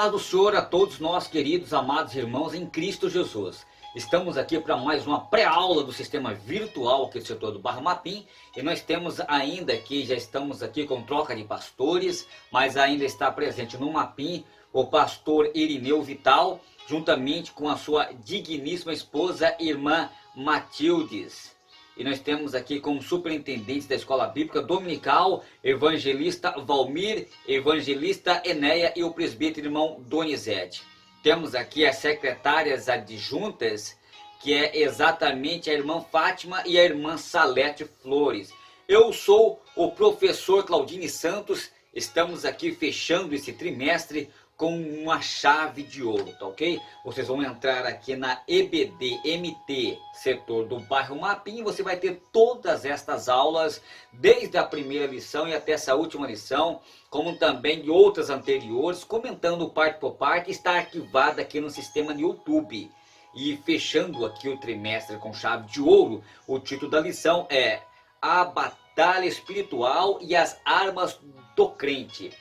paz do Senhor a todos nós, queridos, amados irmãos em Cristo Jesus. Estamos aqui para mais uma pré-aula do sistema virtual aqui do setor do Bairro Mapim. E nós temos ainda aqui, já estamos aqui com troca de pastores, mas ainda está presente no Mapim o pastor Irineu Vital, juntamente com a sua digníssima esposa, irmã Matildes. E nós temos aqui como superintendentes da Escola Bíblica Dominical, evangelista Valmir, evangelista Enéia e o presbítero irmão Donizete. Temos aqui as secretárias adjuntas, que é exatamente a irmã Fátima e a irmã Salete Flores. Eu sou o professor Claudine Santos, estamos aqui fechando esse trimestre com uma chave de ouro, tá ok? Vocês vão entrar aqui na EBD-MT, setor do Bairro Mapim, você vai ter todas estas aulas, desde a primeira lição e até essa última lição, como também de outras anteriores, comentando parte por parte, está arquivada aqui no sistema do YouTube. E fechando aqui o trimestre com chave de ouro, o título da lição é A Batalha Espiritual e as Armas do Crente.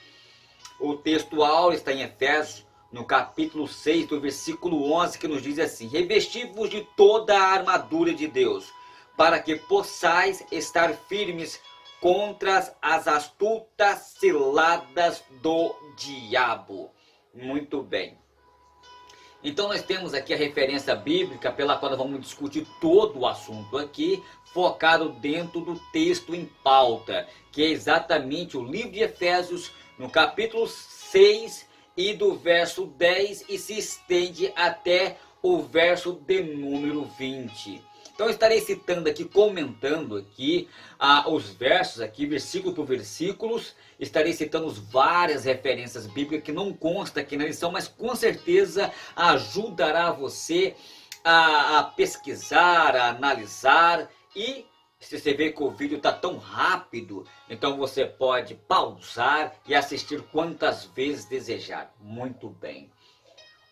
O texto áureo está em Efésios, no capítulo 6, do versículo 11, que nos diz assim: revesti-vos de toda a armadura de Deus, para que possais estar firmes contra as astutas ciladas do diabo. Muito bem. Então nós temos aqui a referência bíblica pela qual nós vamos discutir todo o assunto aqui, focado dentro do texto em pauta, que é exatamente o livro de Efésios, no capítulo 6 e do verso 10 e se estende até o verso de número 20. Então eu estarei citando aqui, comentando aqui os versos aqui, versículo por versículos. Estarei citando várias referências bíblicas que não consta aqui na lição, mas com certeza ajudará você a pesquisar, a analisar. E se você vê que o vídeo está tão rápido, então você pode pausar e assistir quantas vezes desejar. Muito bem.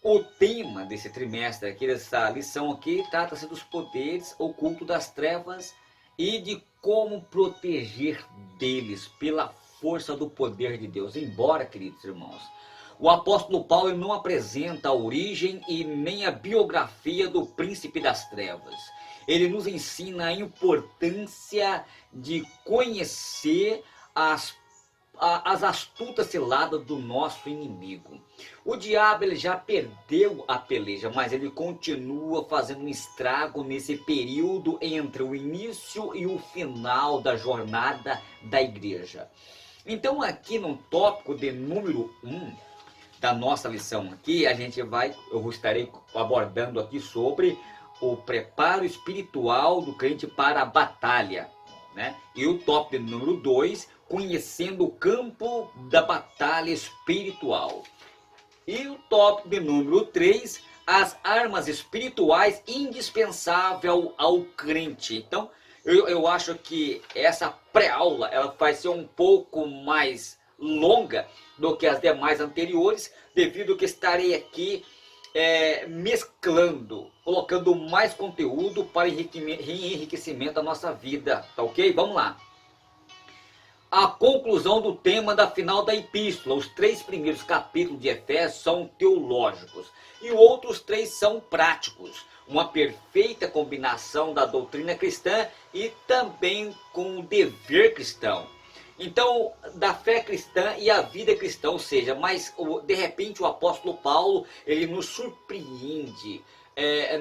O tema desse trimestre aqui, dessa lição aqui, trata-se dos poderes ocultos das trevas e de como proteger deles pela força do poder de Deus. Embora, queridos irmãos, o apóstolo Paulo não apresenta a origem e nem a biografia do príncipe das trevas. Ele nos ensina a importância de conhecer as astutas ciladas do nosso inimigo. O diabo ele já perdeu a peleja, mas ele continua fazendo um estrago nesse período entre o início e o final da jornada da igreja. Então aqui no tópico de número 1 da nossa lição aqui, eu estarei abordando aqui sobre o preparo espiritual do crente para a batalha, né? E o tópico de número 2, conhecendo o campo da batalha espiritual. E o tópico de número 3, as armas espirituais indispensáveis ao crente. Então, eu acho que essa pré-aula ela vai ser um pouco mais longa do que as demais anteriores, devido que estarei aqui mesclando, colocando mais conteúdo para enriquecimento da nossa vida, tá ok? Vamos lá. A conclusão do tema da final da epístola. Os 3 primeiros capítulos de Efésios são teológicos e os outros 3 são práticos. Uma perfeita combinação da doutrina cristã e também com o dever cristão. Então, da fé cristã e a vida cristã, ou seja, mas de repente o apóstolo Paulo, ele nos surpreende,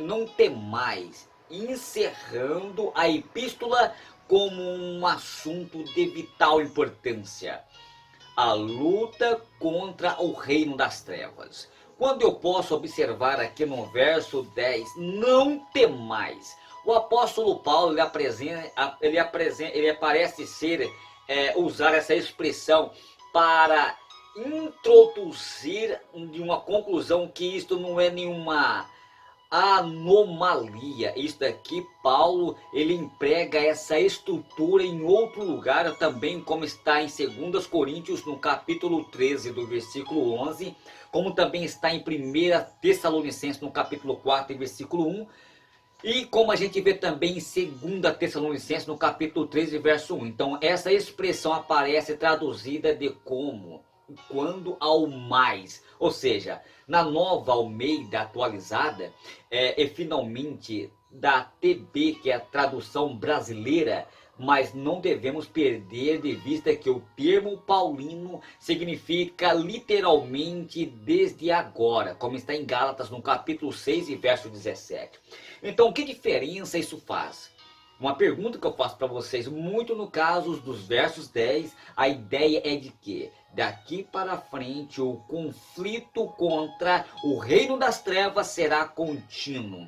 não temais, encerrando a epístola como um assunto de vital importância: a luta contra o reino das trevas. Quando eu posso observar aqui no verso 10, não temais, o apóstolo Paulo ele parece ser usar essa expressão para introduzir de uma conclusão que isto não é nenhuma anomalia. Isto aqui, Paulo, ele emprega essa estrutura em outro lugar também, como está em 2 Coríntios, no capítulo 13, do versículo 11, como também está em 1 Tessalonicenses, no capítulo 4, versículo 1, e como a gente vê também em 2 Tessalonicenses, no capítulo 13, verso 1. Então, essa expressão aparece traduzida de como? quando ao mais. Ou seja, na Nova Almeida atualizada, e finalmente da TB, que é a tradução brasileira, mas não devemos perder de vista que o termo paulino significa literalmente desde agora, como está em Gálatas no capítulo 6 e verso 17. Então, que diferença isso faz? Uma pergunta que eu faço para vocês, muito no caso dos versos 10, a ideia é de que daqui para frente o conflito contra o reino das trevas será contínuo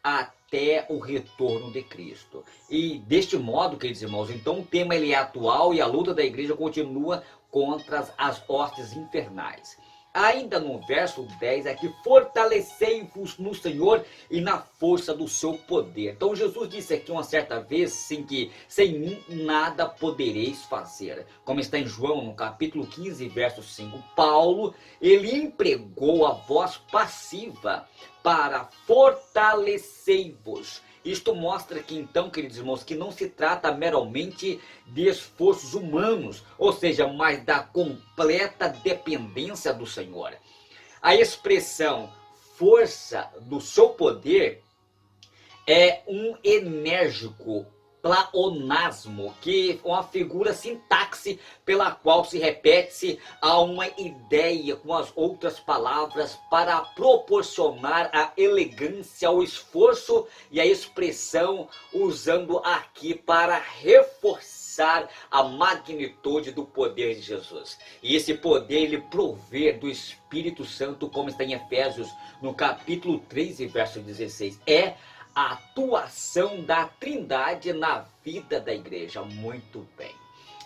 até o retorno de Cristo. E deste modo, queridos irmãos, então o tema ele é atual e a luta da igreja continua contra as hostes infernais. Ainda no verso 10 aqui, fortalecei-vos no Senhor e na força do seu poder. Então Jesus disse aqui uma certa vez, sim, que sem mim nada podereis fazer. Como está em João, no capítulo 15, verso 5. Paulo, ele empregou a voz passiva para fortalecei-vos. Isto mostra que então, queridos irmãos, que não se trata meramente de esforços humanos, ou seja, mas da completa dependência do Senhor. A expressão força do seu poder é um enérgico pleonasmo, que é uma figura sintaxe pela qual se repete-se a uma ideia com as outras palavras para proporcionar a elegância ao esforço e a expressão, usando aqui para reforçar a magnitude do poder de Jesus. E esse poder ele provém do Espírito Santo, como está em Efésios no capítulo 3 e verso 16. É a atuação da Trindade na vida da igreja. Muito bem.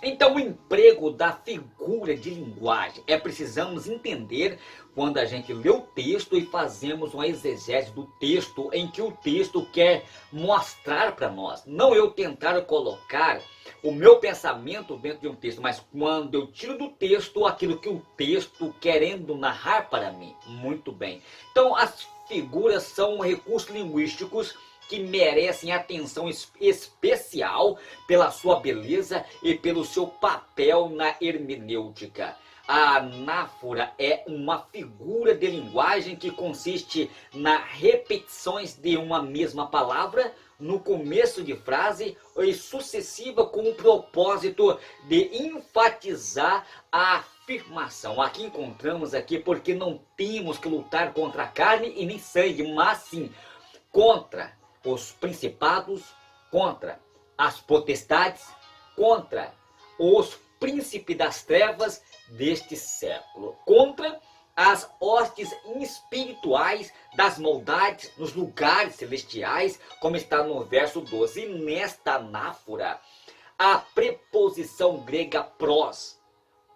Então, o emprego da figura de linguagem precisamos entender quando a gente lê o texto e fazemos uma exegese do texto em que o texto quer mostrar para nós. Não eu tentar colocar o meu pensamento dentro de um texto, mas quando eu tiro do texto aquilo que o texto querendo narrar para mim. Muito bem. Então, as figuras são recursos linguísticos que merecem atenção especial pela sua beleza e pelo seu papel na hermenêutica. A anáfora é uma figura de linguagem que consiste na repetições de uma mesma palavra no começo de frase e sucessiva com o propósito de enfatizar a afirmação. Aqui encontramos aqui porque não temos que lutar contra a carne e nem sangue, mas sim contra os principados, contra as potestades, contra os príncipes das trevas deste século, contra as hostes espirituais das maldades nos lugares celestiais, como está no verso 12. E nesta anáfora, a preposição grega pros,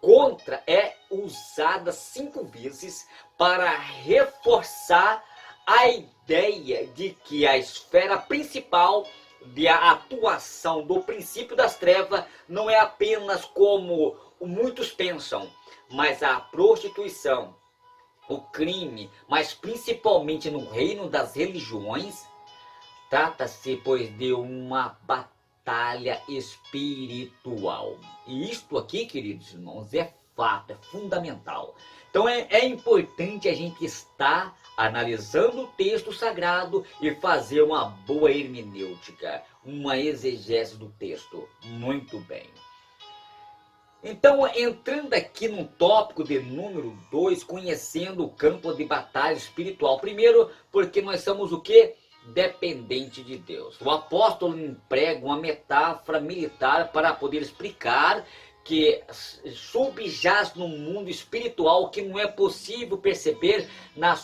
contra, é usada 5 vezes para reforçar a ideia de que a esfera principal de atuação do princípio das trevas não é apenas como muitos pensam, mas a prostituição, o crime, mas principalmente no reino das religiões, trata-se, pois, de uma batalha espiritual. E isto aqui, queridos irmãos, é fato, é fundamental. Então é importante a gente estar analisando o texto sagrado e fazer uma boa hermenêutica, uma exegese do texto. Muito bem. Então, entrando aqui no tópico de número 2, conhecendo o campo de batalha espiritual. Primeiro, porque nós somos o quê? Dependente de Deus. O apóstolo emprega uma metáfora militar para poder explicar que subjaz no mundo espiritual que não é possível perceber na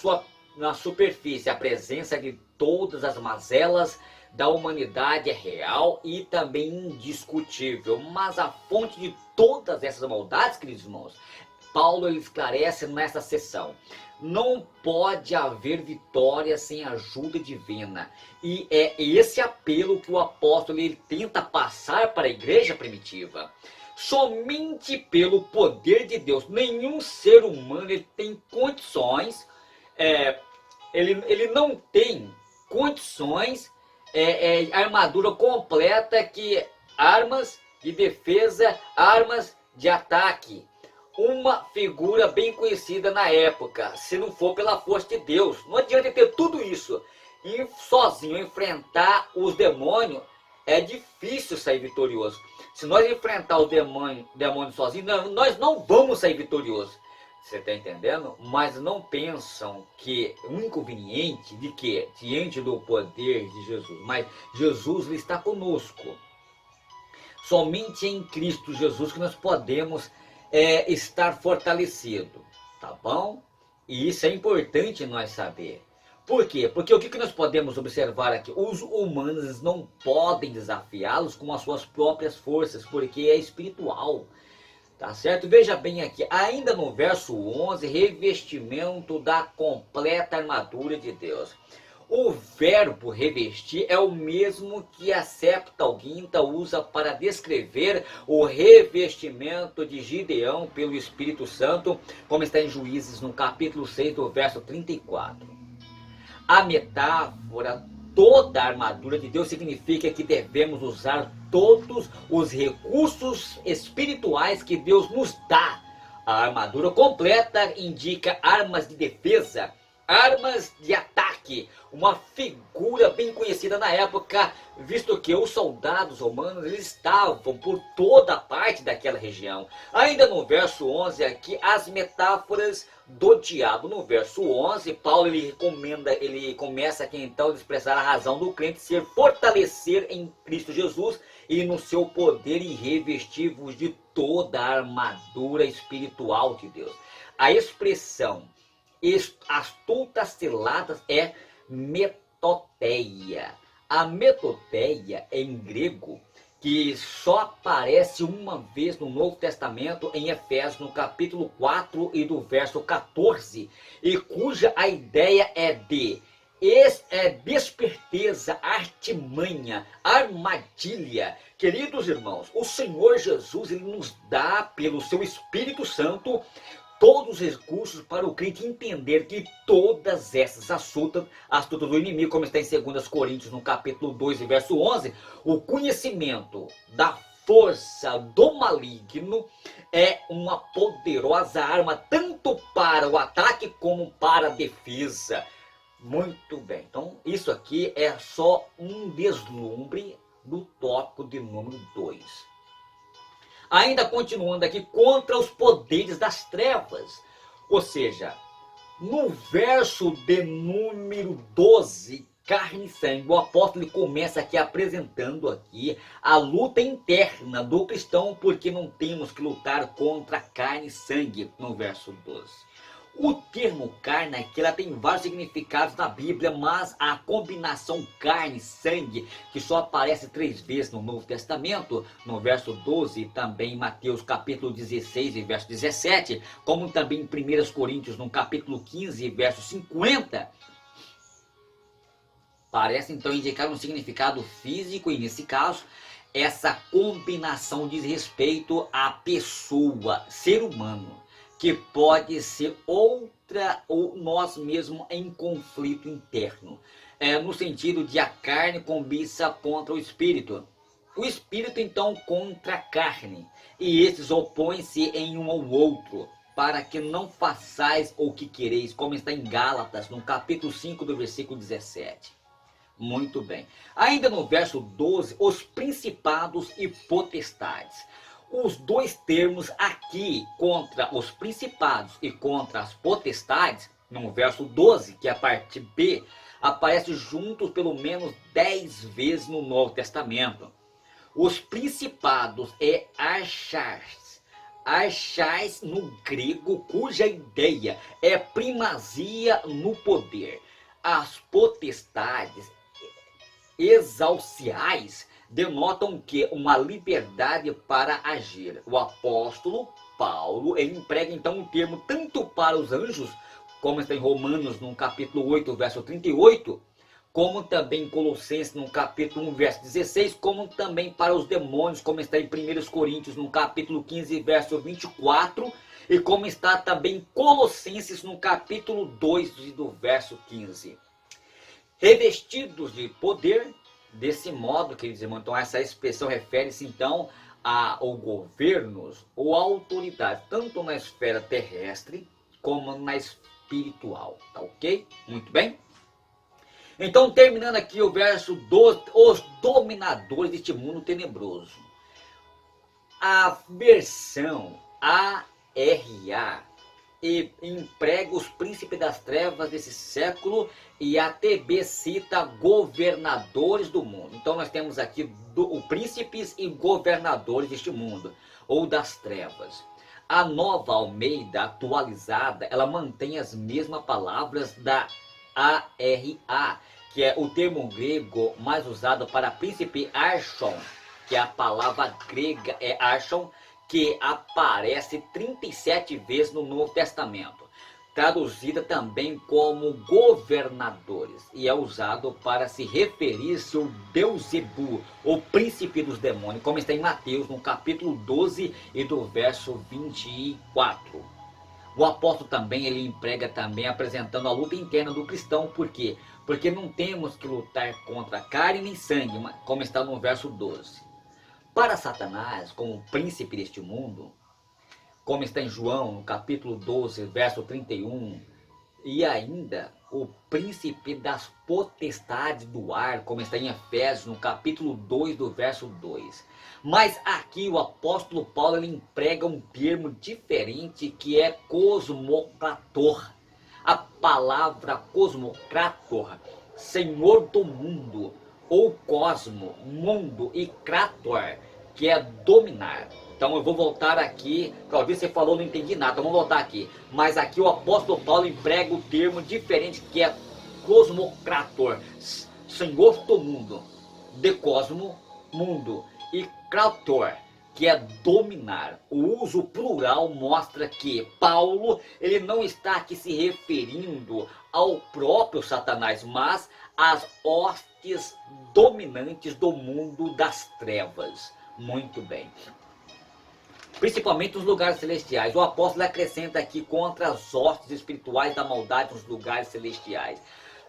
superfície. A presença de todas as mazelas da humanidade é real e também indiscutível. Mas a fonte de todas essas maldades, queridos irmãos, Paulo ele esclarece nesta seção. Não pode haver vitória sem ajuda divina. E é esse apelo que o apóstolo ele tenta passar para a igreja primitiva. Somente pelo poder de Deus. Nenhum ser humano ele tem condições, ele não tem condições, armadura completa, que armas de defesa, armas de ataque. uma figura bem conhecida na época, se não for pela força de Deus. Não adianta ter tudo isso e sozinho enfrentar os demônios, é difícil sair vitorioso. Se nós enfrentar o demônio sozinho, nós não vamos sair vitoriosos. Você está entendendo? Mas não pensam que o inconveniente de que, diante do poder de Jesus, mas Jesus está conosco. Somente em Cristo Jesus que nós podemos estar fortalecidos, tá bom? E isso é importante nós saber. Por quê? Porque o que nós podemos observar aqui? Os humanos não podem desafiá-los com as suas próprias forças, porque é espiritual. Tá certo? Veja bem aqui, ainda no verso 11, revestimento da completa armadura de Deus. O verbo revestir é o mesmo que a Septuaginta usa para descrever o revestimento de Gideão pelo Espírito Santo, como está em Juízes, no capítulo 6, do verso 34. A metáfora toda a armadura de Deus significa que devemos usar todos os recursos espirituais que Deus nos dá. A armadura completa indica armas de defesa, armas de ataque, uma figura bem conhecida na época, visto que os soldados romanos eles estavam por toda parte daquela região. Ainda no verso 11 aqui, as metáforas do diabo. No verso 11, Paulo ele começa aqui então a expressar a razão do crente ser fortalecer em Cristo Jesus e no seu poder e revestir-vos de toda a armadura espiritual de Deus. A expressão astutas ciladas é metoteia. A metoteia em grego, que só aparece uma vez no Novo Testamento, em Efésios, no capítulo 4 e do verso 14, e cuja a ideia é de desperteza, artimanha, armadilha. Queridos irmãos, o Senhor Jesus ele nos dá, pelo seu Espírito Santo, todos os recursos para o crente entender que todas essas astutas do inimigo, como está em 2 Coríntios, no capítulo 2 e verso 11, o conhecimento da força do maligno é uma poderosa arma, tanto para o ataque como para a defesa. Muito bem, então isso aqui é só um deslumbre do tópico de número 2. Ainda continuando aqui, contra os poderes das trevas. Ou seja, no verso de número 12, carne e sangue, o apóstolo ele começa aqui apresentando aqui a luta interna do cristão, porque não temos que lutar contra carne e sangue, no verso 12. O termo carne aqui ela tem vários significados na Bíblia, mas a combinação carne e sangue, que só aparece 3 vezes no Novo Testamento, no verso 12, e também em Mateus capítulo 16 e verso 17, como também em 1 Coríntios no capítulo 15 e verso 50, parece então indicar um significado físico, e nesse caso, essa combinação diz respeito à pessoa, ser humano, que pode ser outra ou nós mesmos em conflito interno. No sentido de a carne cobiça contra o espírito. O espírito então contra a carne. E esses opõem-se em um ao outro, para que não façais o que quereis, como está em Gálatas, no capítulo 5 do versículo 17. Muito bem. Ainda no verso 12, os principados e potestades. Os dois termos aqui, contra os principados e contra as potestades, no verso 12, que é a parte B, aparece juntos pelo menos 10 vezes no Novo Testamento. Os principados é archais. Archais no grego, cuja ideia é primazia no poder. As potestades exauciais denotam que uma liberdade para agir. O apóstolo Paulo ele emprega então um termo tanto para os anjos, como está em Romanos no capítulo 8, verso 38, como também em Colossenses no capítulo 1, verso 16, como também para os demônios, como está em 1 Coríntios no capítulo 15, verso 24, e como está também em Colossenses no capítulo 2 do verso 15. Revestidos de poder. Desse modo, queridos irmãos, então essa expressão refere-se então ou governos ou autoridades, tanto na esfera terrestre como na espiritual, tá ok? Muito bem? Então, terminando aqui o verso 12, os dominadores deste mundo tenebroso. A versão ARA emprega os príncipes das trevas desse século e a TB cita governadores do mundo. Então nós temos aqui príncipes e governadores deste mundo, ou das trevas. A Nova Almeida atualizada, ela mantém as mesmas palavras da ARA, que é o termo grego mais usado para príncipe archon, que é a palavra grega é archon, que aparece 37 vezes no Novo Testamento, traduzida também como governadores, e é usado para se referir-se ao Beuzebu, o príncipe dos demônios, como está em Mateus, no capítulo 12 e do verso 24. O apóstolo também, ele emprega também apresentando a luta interna do cristão. Por quê? Porque não temos que lutar contra carne nem sangue, como está no verso 12. Para Satanás, como príncipe deste mundo, como está em João, no capítulo 12, verso 31, e ainda o príncipe das potestades do ar, como está em Efésios, no capítulo 2, do verso 2. Mas aqui o apóstolo Paulo, ele emprega um termo diferente, que é cosmocrator. A palavra cosmocrator, senhor do mundo, ou cosmo, mundo, e krator, que é dominar. Então eu vou voltar aqui, Claudio, você falou, não entendi nada, então vamos voltar aqui. Mas aqui o apóstolo Paulo emprega o termo diferente, que é cosmocrator, senhor do mundo, de cosmo, mundo, e krator, que é dominar. O uso plural mostra que Paulo, ele não está aqui se referindo ao próprio Satanás, mas às hostes dominantes do mundo das trevas. Muito bem. Principalmente nos lugares celestiais. O apóstolo acrescenta aqui contra as hostes espirituais da maldade nos lugares celestiais.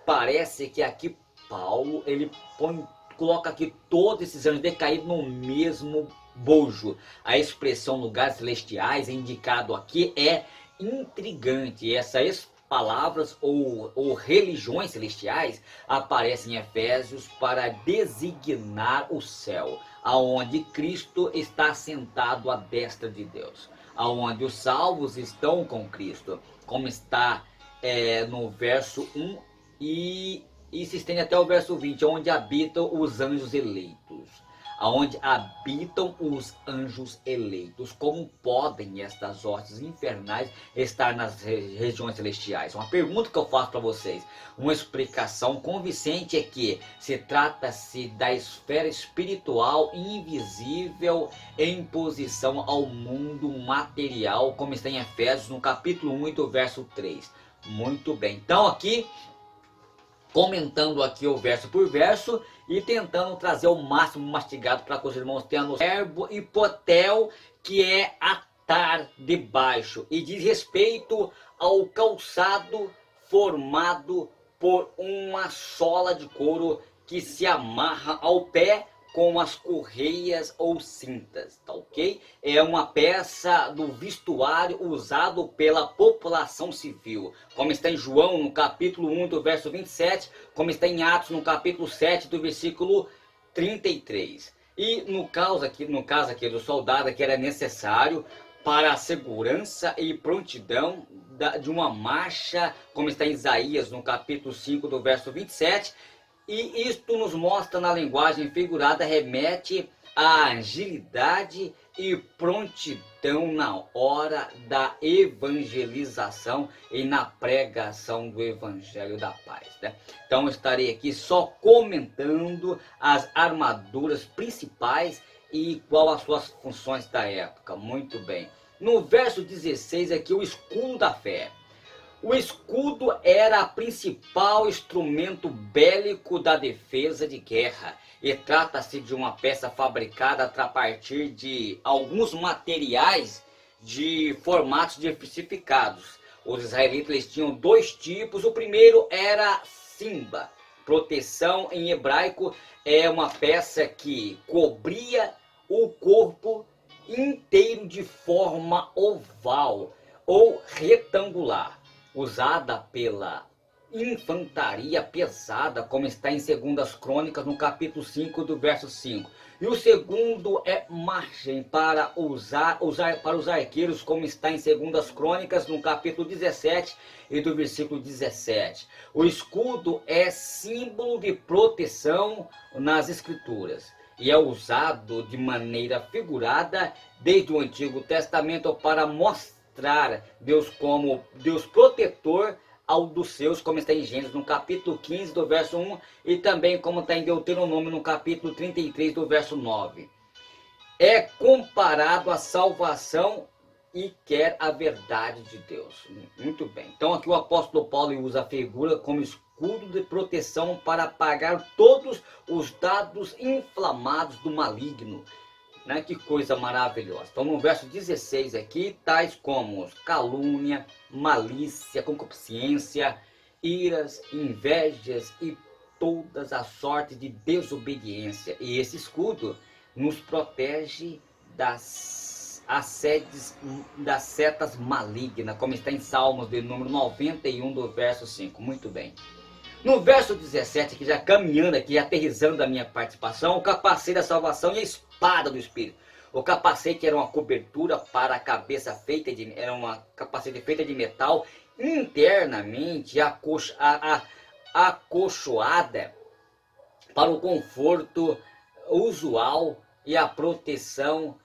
Parece que aqui Paulo, ele coloca aqui todos esses anjos decaídos no mesmo bojo. A expressão lugares celestiais indicado aqui é intrigante. Essas palavras ou religiões celestiais aparecem em Efésios para designar o céu, aonde Cristo está sentado à destra de Deus, aonde os salvos estão com Cristo, como está no verso 1 e se estende até o verso 20, onde habitam os anjos eleitos. Aonde habitam os anjos eleitos. Como podem estas hostes infernais estar nas regiões celestiais? Uma pergunta que eu faço para vocês. Uma explicação convincente é que se trata-se da esfera espiritual invisível em posição ao mundo material, como está em Efésios, no capítulo 1 e do verso 3. Muito bem. Então aqui, comentando aqui o verso por verso e tentando trazer o máximo mastigado para que os irmãos tenham o verbo hipotel, que é atar debaixo, e diz respeito ao calçado formado por uma sola de couro que se amarra ao pé com as correias ou cintas, tá ok? É uma peça do vestuário usado pela população civil, como está em João no capítulo 1 do verso 27, como está em Atos no capítulo 7 do versículo 33. E no caso aqui do soldado, que era necessário para a segurança e prontidão de uma marcha, como está em Isaías no capítulo 5 do verso 27, e isto nos mostra na linguagem figurada, remete à agilidade e prontidão na hora da evangelização e na pregação do evangelho da paz, né? Então eu estarei aqui só comentando as armaduras principais e qual as suas funções da época. Muito bem. No verso 16 aqui, o escudo da fé. O escudo era o principal instrumento bélico da defesa de guerra e trata-se de uma peça fabricada a partir de alguns materiais de formatos diversificados. Os israelitas, eles tinham dois tipos. O primeiro era simba. Proteção em hebraico é uma peça que cobria o corpo inteiro de forma oval ou retangular, usada pela infantaria pesada, como está em 2 Crônicas, no capítulo 5, do verso 5. E o segundo é margem para para os arqueiros, como está em 2 Crônicas, no capítulo 17 e do versículo 17. O escudo é símbolo de proteção nas Escrituras e é usado de maneira figurada desde o Antigo Testamento para mostrar Deus como Deus protetor ao dos seus, como está em Gênesis, no capítulo 15, do verso 1, e também como está em Deuteronômio, no capítulo 33, do verso 9. É comparado à salvação e quer a verdade de Deus. Muito bem. Então aqui o apóstolo Paulo usa a figura como escudo de proteção para apagar todos os dados inflamados do maligno. Né? Que coisa maravilhosa. Então no verso 16 aqui, tais como calúnia, malícia, concupiscência, iras, invejas e todas as sortes de desobediência. E esse escudo nos protege das assédios, das setas malignas, como está em Salmos de número 91, do verso 5. Muito bem. No verso 17, que já caminhando aqui, aterrissando a minha participação, o capacete da salvação e a espada do Espírito. O capacete era uma cobertura para a cabeça era uma capacete feita de metal, internamente acolchoada para o conforto usual e a proteção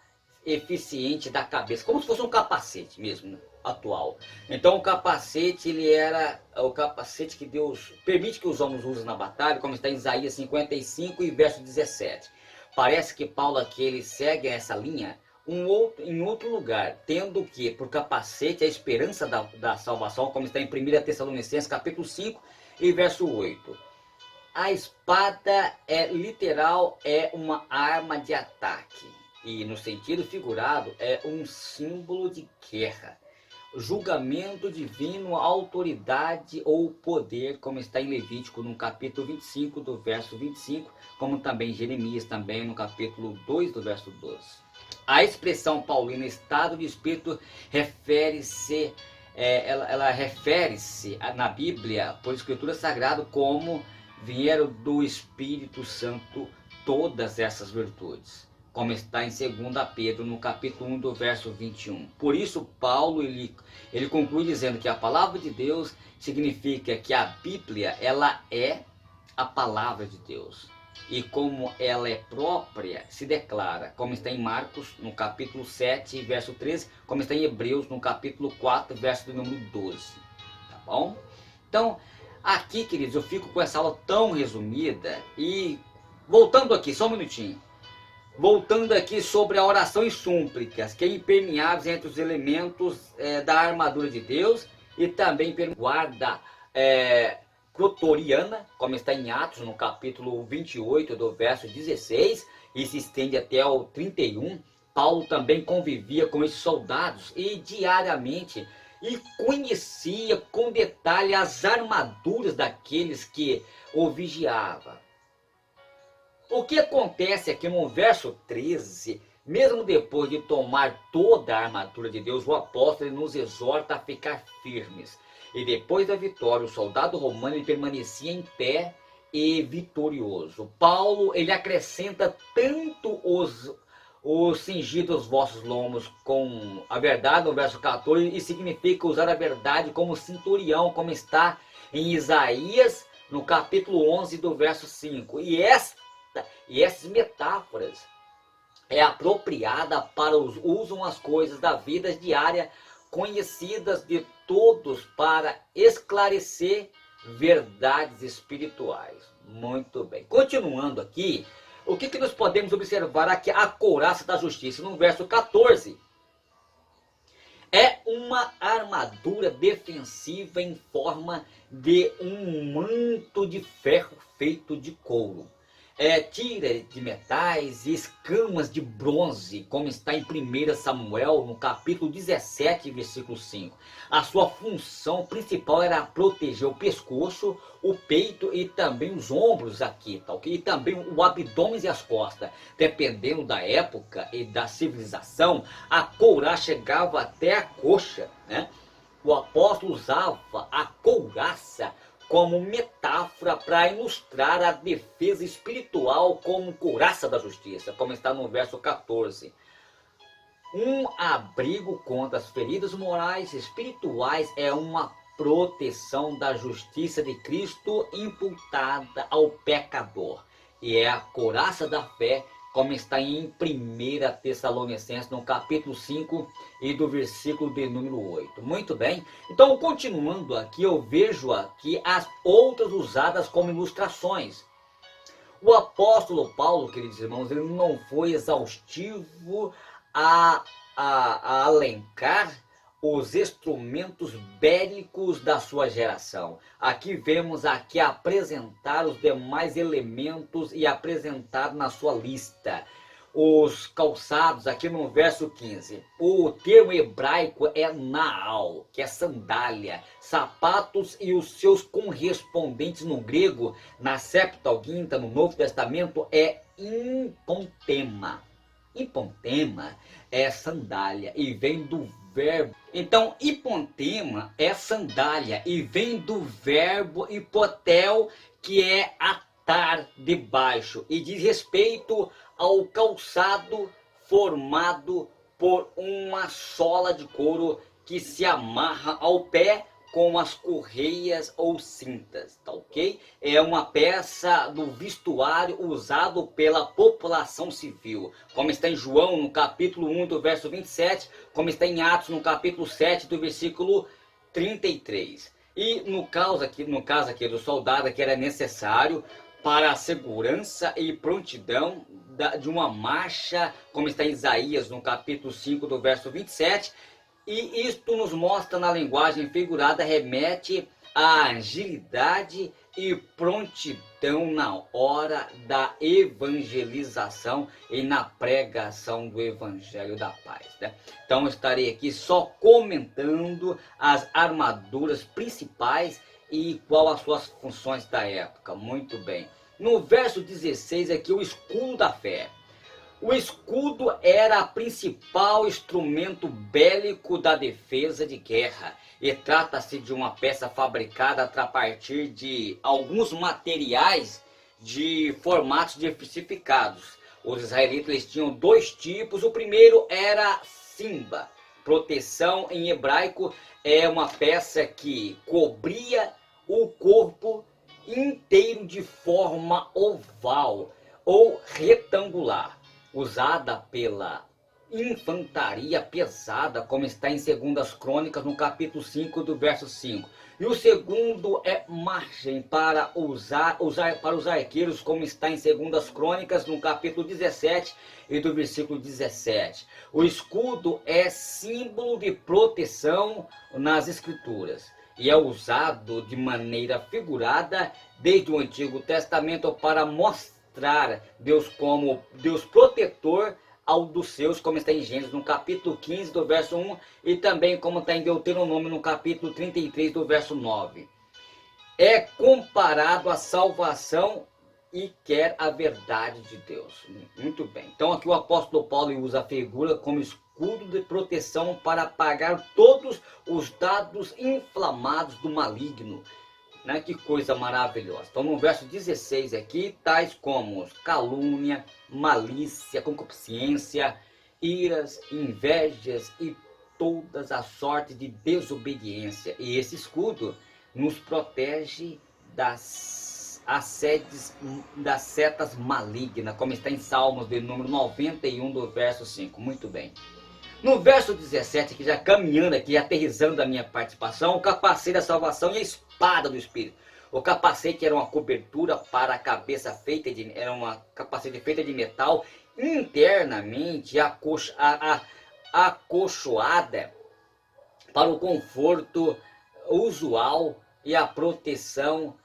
eficiente da cabeça, como se fosse um capacete mesmo, né? Atual. Então o capacete, ele era o capacete que Deus permite que os homens usem na batalha, como está em Isaías 55 e verso 17. Parece que Paulo aqui ele segue essa linha em outro lugar, tendo que por capacete a esperança da salvação, como está em 1 Tessalonicenses capítulo 5 e verso 8. A espada literal é uma arma de ataque e no sentido figurado é um símbolo de guerra, julgamento divino, autoridade ou poder, como está em Levítico no capítulo 25 do verso 25, como também em Jeremias também no capítulo 2 do verso 12. A expressão paulina estado de espírito refere-se ela refere-se na Bíblia por escritura sagrada como vieram do Espírito Santo todas essas virtudes, como está em 2 Pedro, no capítulo 1, do verso 21. Por isso, Paulo ele conclui dizendo que a palavra de Deus significa que a Bíblia ela é a palavra de Deus. E como ela é própria, se declara, como está em Marcos, no capítulo 7, verso 13, como está em Hebreus, no capítulo 4, verso do número 12. Tá bom? Então, aqui, queridos, eu fico com essa aula tão resumida e voltando aqui, só um minutinho. Voltando aqui sobre a oração e súplicas, que é impermeáveis entre os elementos da armadura de Deus e também pela guarda pretoriana, como está em Atos, no capítulo 28, do verso 16, e se estende até o 31. Paulo também convivia com esses soldados e diariamente e conhecia com detalhe as armaduras daqueles que o vigiavam. O que acontece aqui no verso 13, mesmo depois de tomar toda a armadura de Deus, o apóstolo nos exorta a ficar firmes. E depois da vitória, o soldado romano ele permanecia em pé e vitorioso. Paulo ele acrescenta tanto os cingidos dos vossos lombos com a verdade, no verso 14, e significa usar a verdade como cinturão, como está em Isaías, no capítulo 11, do verso 5. E essas metáforas é apropriada para usam as coisas da vida diária conhecidas de todos para esclarecer verdades espirituais. Muito bem. Continuando aqui, o que nós podemos observar aqui? A couraça da justiça, no verso 14. É uma armadura defensiva em forma de um manto de ferro feito de couro. tira de metais e escamas de bronze, como está em 1 Samuel, no capítulo 17, versículo 5. A sua função principal era proteger o pescoço, o peito e também os ombros aqui, tá ok? E também o abdômen e as costas. Dependendo da época e da civilização, a couraça chegava até a coxa, né? O apóstolo usava a couraça como metáfora para ilustrar a defesa espiritual como couraça da justiça, como está no verso 14. Um abrigo contra as feridas morais e espirituais é uma proteção da justiça de Cristo imputada ao pecador. E é a couraça da fé, como está em 1 Tessalonicenses, no capítulo 5 e do versículo de número 8. Muito bem, então continuando aqui, eu vejo aqui as outras usadas como ilustrações. O apóstolo Paulo, queridos irmãos, ele não foi exaustivo a alencar os instrumentos bélicos da sua geração. Aqui vemos aqui apresentar os demais elementos e apresentar na sua lista. Os calçados, aqui no verso 15. O termo hebraico é naal, que é sandália, sapatos e os seus correspondentes no grego, na Septuaginta, no Novo Testamento, é impontema. Hipontema é sandália e vem do verbo. Então, hipontema é sandália e vem do verbo hipotel, que é atar debaixo, e diz respeito ao calçado formado por uma sola de couro que se amarra ao pé com as correias ou cintas, tá ok? É uma peça do vestuário usado pela população civil, como está em João no capítulo 1 do verso 27, como está em Atos no capítulo 7 do versículo 33. E no caso aqui do soldado, que era necessário para a segurança e prontidão de uma marcha, como está em Isaías no capítulo 5 do verso 27, e isto nos mostra na linguagem figurada, remete à agilidade e prontidão na hora da evangelização e na pregação do evangelho da paz, né? Então eu estarei aqui só comentando as armaduras principais e qual as suas funções da época. Muito bem. No verso 16 aqui, o escudo da fé. O escudo era o principal instrumento bélico da defesa de guerra e trata-se de uma peça fabricada a partir de alguns materiais de formatos diversificados. Os israelitas eles tinham dois tipos. O primeiro era simba. Proteção em hebraico é uma peça que cobria o corpo inteiro de forma oval ou retangular, usada pela infantaria pesada, como está em 2 Crônicas, no capítulo 5, do verso 5. E o segundo é margem para usar para os arqueiros, como está em 2 Crônicas, no capítulo 17 e do versículo 17. O escudo é símbolo de proteção nas Escrituras e é usado de maneira figurada desde o Antigo Testamento para mostrar Deus como Deus protetor ao dos seus, como está em Gênesis no capítulo 15 do verso 1 e também como está em Deuteronômio no capítulo 33 do verso 9. É comparado à salvação e quer a verdade de Deus. Muito bem. Então aqui o apóstolo Paulo usa a figura como escudo de proteção para apagar todos os dados inflamados do maligno. Né? Que coisa maravilhosa. Então no verso 16 aqui, tais como calúnia, malícia, concupiscência, iras, invejas e todas as sortes de desobediência. E esse escudo nos protege das assédios, das setas malignas, como está em Salmos de número 91 do verso 5. Muito bem. No verso 17, que já caminhando aqui, aterrissando a minha participação, o capacete da salvação e a espada do Espírito. O capacete era uma cobertura para a cabeça era uma capacete feita de metal, internamente acolchoada para o conforto usual e a proteção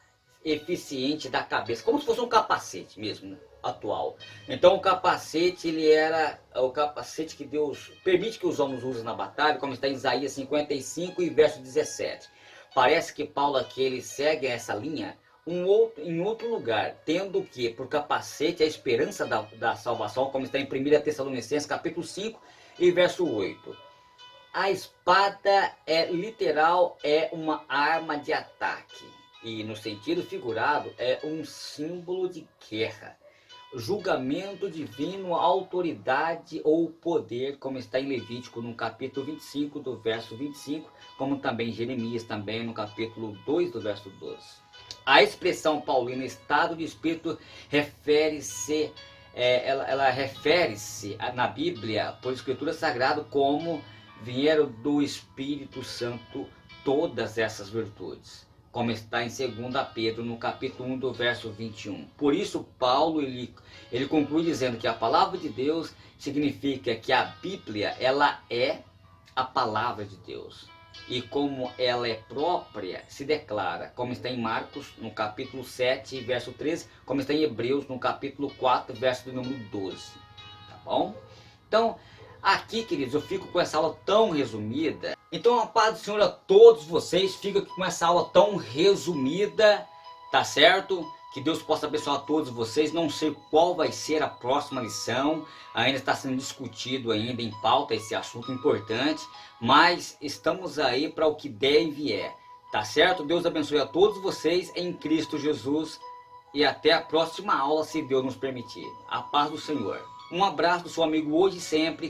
eficiente da cabeça, como se fosse um capacete mesmo, né? Atual. Então o capacete, ele era o capacete que Deus permite que os homens usem na batalha, como está em Isaías 55 e verso 17. Parece que Paulo aqui ele segue essa linha em outro lugar, tendo que por capacete a esperança da salvação, como está em 1 Tessalonicenses capítulo 5 e verso 8. A espada literal é uma arma de ataque e no sentido figurado é um símbolo de guerra, julgamento divino, autoridade ou poder, como está em Levítico no capítulo 25 do verso 25, como também em Jeremias também no capítulo 2 do verso 12. A expressão paulina estado de espírito refere-se ela refere-se na Bíblia por escritura sagrada como vieram do Espírito Santo todas essas virtudes, como está em 2 Pedro no capítulo 1 do verso 21. Por isso Paulo ele conclui dizendo que a palavra de Deus significa que a Bíblia ela é a palavra de Deus. E como ela é própria, se declara, como está em Marcos, no capítulo 7, verso 13, como está em Hebreus, no capítulo 4, verso do número 12. Tá bom? Então, aqui, queridos, eu fico com essa aula tão resumida. Então, a paz do Senhor a todos vocês, fica com essa aula tão resumida, tá certo? Que Deus possa abençoar a todos vocês. Não sei qual vai ser a próxima lição. Ainda está sendo discutido ainda em pauta esse assunto importante. Mas estamos aí para o que der e vier. Tá certo? Deus abençoe a todos vocês em Cristo Jesus. E até a próxima aula, se Deus nos permitir. A paz do Senhor. Um abraço do seu amigo hoje e sempre.